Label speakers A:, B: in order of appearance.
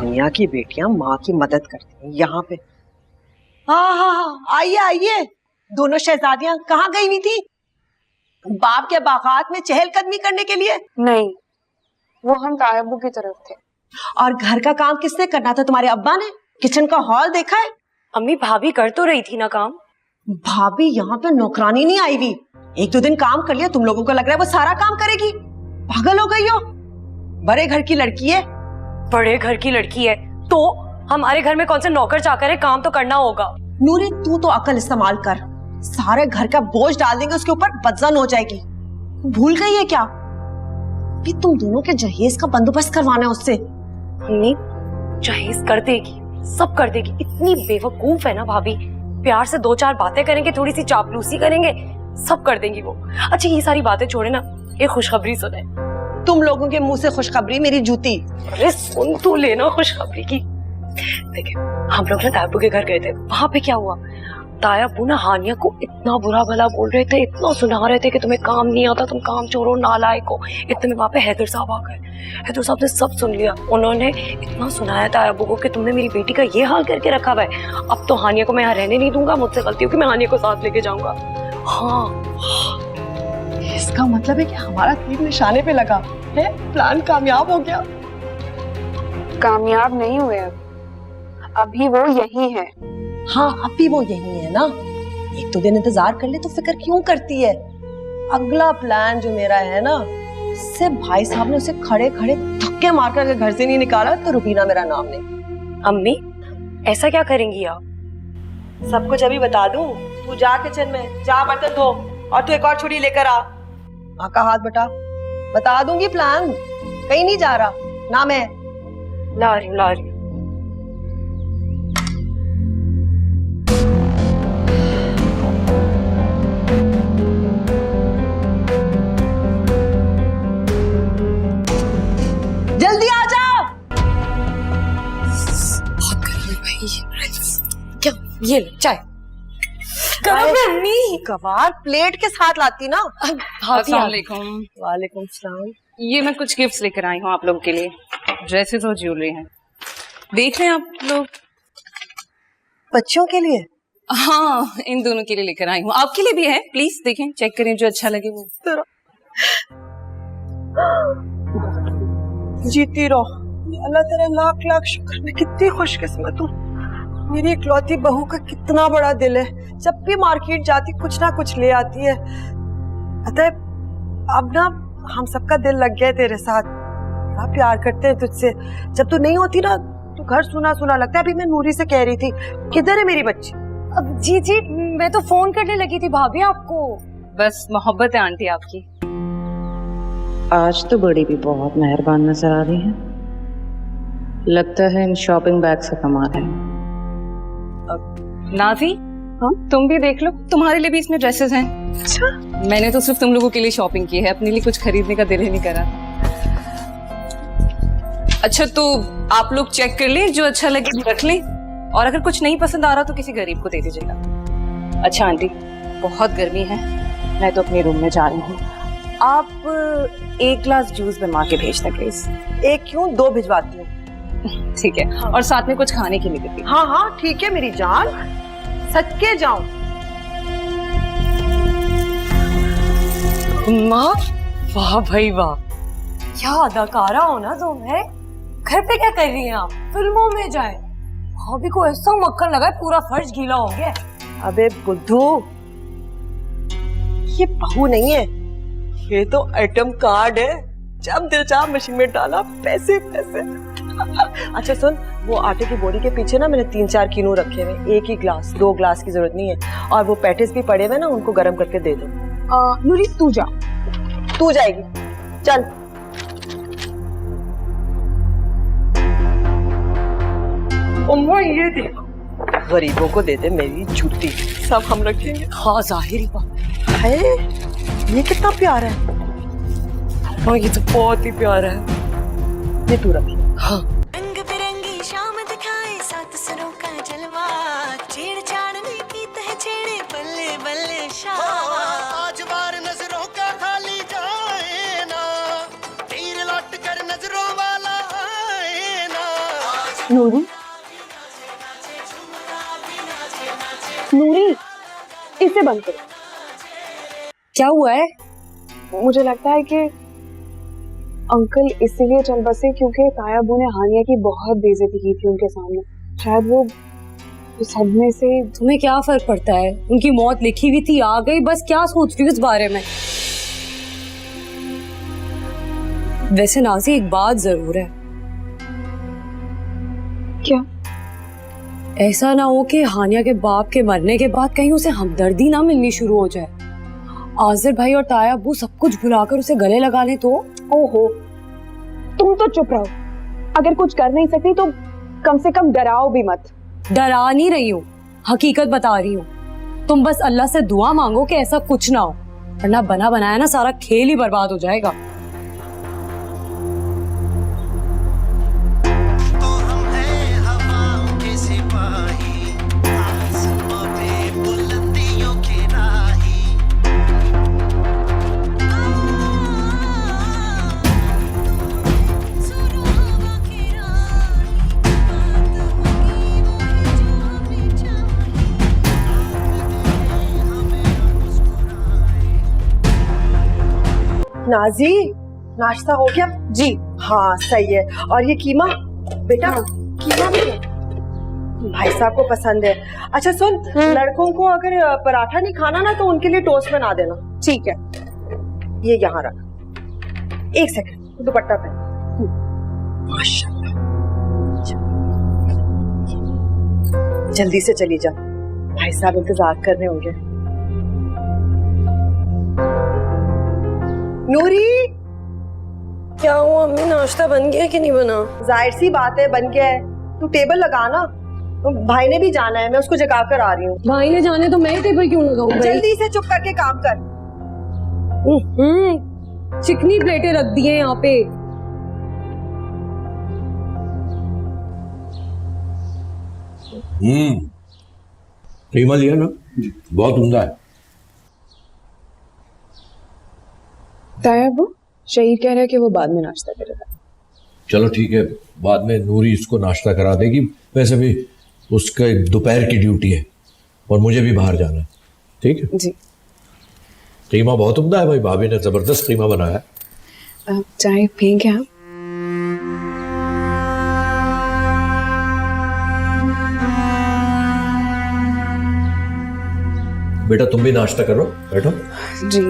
A: दुनिया की बेटियां माँ की मदद करती हैं यहाँ पे। हाँ हाँ हाँ, आइए आइए। दोनों शहजादियां कहाँ गई हुई थी? बाप के बागात में चहलकदमी करने के लिए?
B: नहीं, वो हम तायाबू की तरफ थे।
A: और घर का काम किसने करना था? तुम्हारे अब्बा ने? किचन का हॉल देखा है?
C: अम्मी भाभी कर तो रही थी ना काम।
A: भाभी यहाँ पे नौकरानी नहीं आई हुई। एक दो दिन काम कर लिया, तुम लोगों को लग रहा है वो सारा काम करेगी? पागल हो गई हो? बड़े घर की लड़की है।
C: बड़े घर की लड़की है तो हमारे घर में कौन से नौकर चाकर है? काम तो करना होगा।
A: नूरी तू तो अकल इस्तेमाल कर। सारे घर का बोझ डाल देंगे उसके ऊपर, बदजन हो जाएगी। भूल गई है क्या कि तुम दोनों के जहेज का बंदोबस्त करवाना है उससे?
C: अम्मी जहेज कर देगी, सब कर देगी। इतनी बेवकूफ है ना भाभी। प्यार से दो चार बातें करेंगे, थोड़ी सी चापलूसी करेंगे, सब कर देंगी वो। अच्छा ये सारी बातें छोड़े ना, एक खुशखबरी सुने।
A: तुम लोगों के मुंह से खुशखबरी? मेरी जूती।
C: अरे सुन तो लेना खुशखबरी की। देखिए हम लोग ना तायाबू के घर गए थे, वहां पे क्या हुआ, तायाबू ना हानिया को इतना बुरा भला बोल रहे थे, इतना सुना रहे थे कि तुम्हें काम नहीं आता, तुम काम चोरो नालायक हो। इतने में वहां पे हैदर साहब आ गए। हैदर साहब ने सब सुन लिया। उन्होंने इतना सुनाया तायाबू को कि तुमने मेरी बेटी का ये हाल करके रखा हुआ है, अब तो हानिया को मैं यहाँ रहने नहीं दूंगा, मुझसे गलती होगी, मैं हानिया को साथ लेके जाऊंगा। हाँ
A: इसका मतलब है कि हमारा तीर निशाने पे लगा है, प्लान कामयाब हो गया।
B: कामयाब नहीं हुए अभी वो यही है।
A: हाँ अभी वो यही है ना। एक दो दिन इंतजार कर ले तो फिक्र क्यों करती है? अगला प्लान जो मेरा है ना, इससे भाई साहब ने उसे खड़े खड़े धक्के मारकर घर से नहीं निकाला तो रुबीना मेरा नाम नहीं।
C: अम्मी ऐसा क्या करेंगी आप?
A: सब कुछ अभी बता दूं। तू जा किचन में, जा बर्तन धो और तू एक और छुरी लेकर आ। माँ का हाथ बता दूंगी प्लान, कहीं नहीं जा रहा ना मैं।
C: ला रही हूँ।
A: जल्दी आ जा।
C: बहुत गर्मी भाई। क्या ये ले चाय। अम्मी
A: गवार प्लेट के साथ लाती ना।
D: अस्सलाम वालेकुम।
A: वालेकुम सलाम।
D: ये मैं कुछ गिफ्ट्स लेकर आई हूँ आप लोगों के लिए, ड्रेसेस और ज्वेलरी हैं, देख लें आप लोग।
A: बच्चों के लिए?
D: हाँ इन दोनों के लिए लेकर आई हूँ, आपके लिए भी है, प्लीज देखें, चेक करें, जो अच्छा लगे वो।
A: जीती रहो। अल्लाह तेरा लाख लाख शुक्र, मैं कितनी खुशकिस्मत हूँ। मेरी इकलौती बहू का कितना बड़ा दिल है, जब भी मार्केट जाती कुछ ना कुछ ले आती है। पता है अब ना हम सबका दिल लग गया है तेरे साथ, बड़ा प्यार करते हैं तुझसे। जब तू नहीं होती ना तो घर सुना सुना लगता है। अभी मैं नूरी से कह रही थी, किधर है मेरी बच्ची?
C: अब जी मैं तो फोन करने लगी थी भाभी आपको।
D: बस मोहब्बत है आंटी आपकी।
E: आज तो बड़ी भी बहुत मेहरबान नजर आ रही है, लगता है इन शॉपिंग बैग से कमा रहे हैं।
D: नाजी हाँ तुम भी देख लो, तुम्हारे लिए भी इसमें ड्रेसेस हैं।
A: अच्छा
D: मैंने तो सिर्फ तुम लोगों के लिए शॉपिंग की है, अपने लिए कुछ खरीदने का दिल ही नहीं करा। अच्छा तो आप लोग चेक कर लें, जो अच्छा लगे रख लें, और अगर कुछ नहीं पसंद आ रहा तो किसी गरीब को दे दीजिएगा। अच्छा आंटी बहुत गर्मी है, मैं तो अपने रूम में जा रही हूँ, आप एक ग्लास जूस बनवा के भेज दें प्लीज।
A: एक क्यों, दो भिजवाती हूँ।
D: ठीक है हाँ। और साथ में कुछ खाने के लिए भी।
A: हाँ हाँ ठीक है मेरी जान, सदके जाऊं।
C: माँ वाह भाई वाह, क्या अदाकारा हो ना तुम है। घर पे क्या कर रही हैं आप? फिल्मों में जाए। भाभी को ऐसा मक्खन लगा पूरा फर्श गीला हो गया।
A: अबे बुद्धू, ये बहू नहीं है, ये तो एटीएम कार्ड है, जब दिल चाहा मशीन में डाला, पैसे पैसे। अच्छा सुन, वो आटे की बोरी के पीछे ना मैंने 3-4 किलो रखे हुए, एक ही ग्लास, 2 ग्लास की जरूरत नहीं है। और वो पैटिस भी पड़े हुए ना, उनको गर्म करके दे दो।
B: नूरी तू जा।
A: तू जाएगी, चल। अम्मा ये देखो, गरीबों को दे दे मेरी जूती, सब हम रखेंगे।
C: हाँ जाहिर बात
A: है, ये कितना प्यारा है।
C: हाँ ये तो बहुत ही प्यारा है।
A: ये तू रखी। हाँ
F: रंग बिरंगी शाम दिखाए, सात सरों का जलवा, छेड़छाड़ में पीते हैं छेड़े, बल्ले बल्ले शाम।
G: आज बार नजरों का खाली जाए ना, तीर लौट कर नजरों वाला आए ना। आज
B: नूरी, नूरी, इसे बंद करो।
C: क्या हुआ है?
B: मुझे लगता है कि अंकल इसीलिए चल बसे क्योंकि तायाबू ने हानिया की बहुत बेइज्जती की थी उनके सामने। शायद वो सदमे से।
C: तुम्हें क्या फर्क पड़ता है? उनकी मौत लिखी हुई थी, आ गई, बस क्या सोच रही हो इस बारे में? वैसे नाज़ी एक बात जरूर है।
B: क्या?
C: ऐसा ना हो कि हानिया के बाप के मरने के बाद कहीं उसे हमदर्दी ना मिलनी शुरू हो जाए। आजिर भाई और तायाबू सब कुछ भुलाकर उसे गले लगा ले तो?
B: ओहो, तुम तो चुप रहो। अगर कुछ कर नहीं सकती तो कम से कम डराओ भी मत।
C: डरा नहीं रही हूँ, हकीकत बता रही हूँ। तुम बस अल्लाह से दुआ मांगो कि ऐसा कुछ ना हो, वरना बना बनाया ना सारा खेल ही बर्बाद हो जाएगा।
G: तो हम हैं हवाओं के सिपाही, आसमां पे बुलंदियों के राही।
F: सुनो हवा की रानी, बात होगी वो जो हमें चाहिए।
A: नाजी, नाश्ता हो गया?
B: जी।
A: हाँ सही है। और ये कीमा बेटा, कीमा भी है। भाई साहब को पसंद है। अच्छा सुन, लड़कों को अगर पराठा नहीं खाना ना तो उनके लिए टोस्ट बना देना।
B: ठीक है।
A: ये यहाँ रख। एक सेकंड, दुपट्टा पहन। माशाल्लाह। जल्दी से चली जा, भाई साहब इंतजार कर रहे होंगे। नूरी,
C: क्या हुआ अम्मी, नाश्ता बन गया कि नहीं बना?
A: जाहिर सी बात है बन गया है। तू टेबल लगा ना, तो भाई ने भी जाना है, मैं उसको जगा कर आ रही हूँ।
C: भाई ने जाने तो मैं टेबल क्यों लगाऊं भाई?
A: जल्दी से चुप करके काम कर।
C: चिकनी प्लेटें रख दी हैं यहाँ पे।
H: कीमा लिया ना, बहुत उम्दा है।
B: तायाबू, शहीद कह रहा है कि वो बाद में नाश्ता करेगा।
H: चलो ठीक है, बाद में नूरी इसको नाश्ता करा देगी। वैसे भी उसका दोपहर की ड्यूटी है और मुझे भी बाहर जाना है। ठीक है
B: जी।
H: कीमा बहुत उम्दा है भाई, भाभी ने जबरदस्त कीमा बनाया है।
B: चाय पियेंगे आप?
H: बेटा तुम भी नाश्ता करो, बैठो।
B: जी।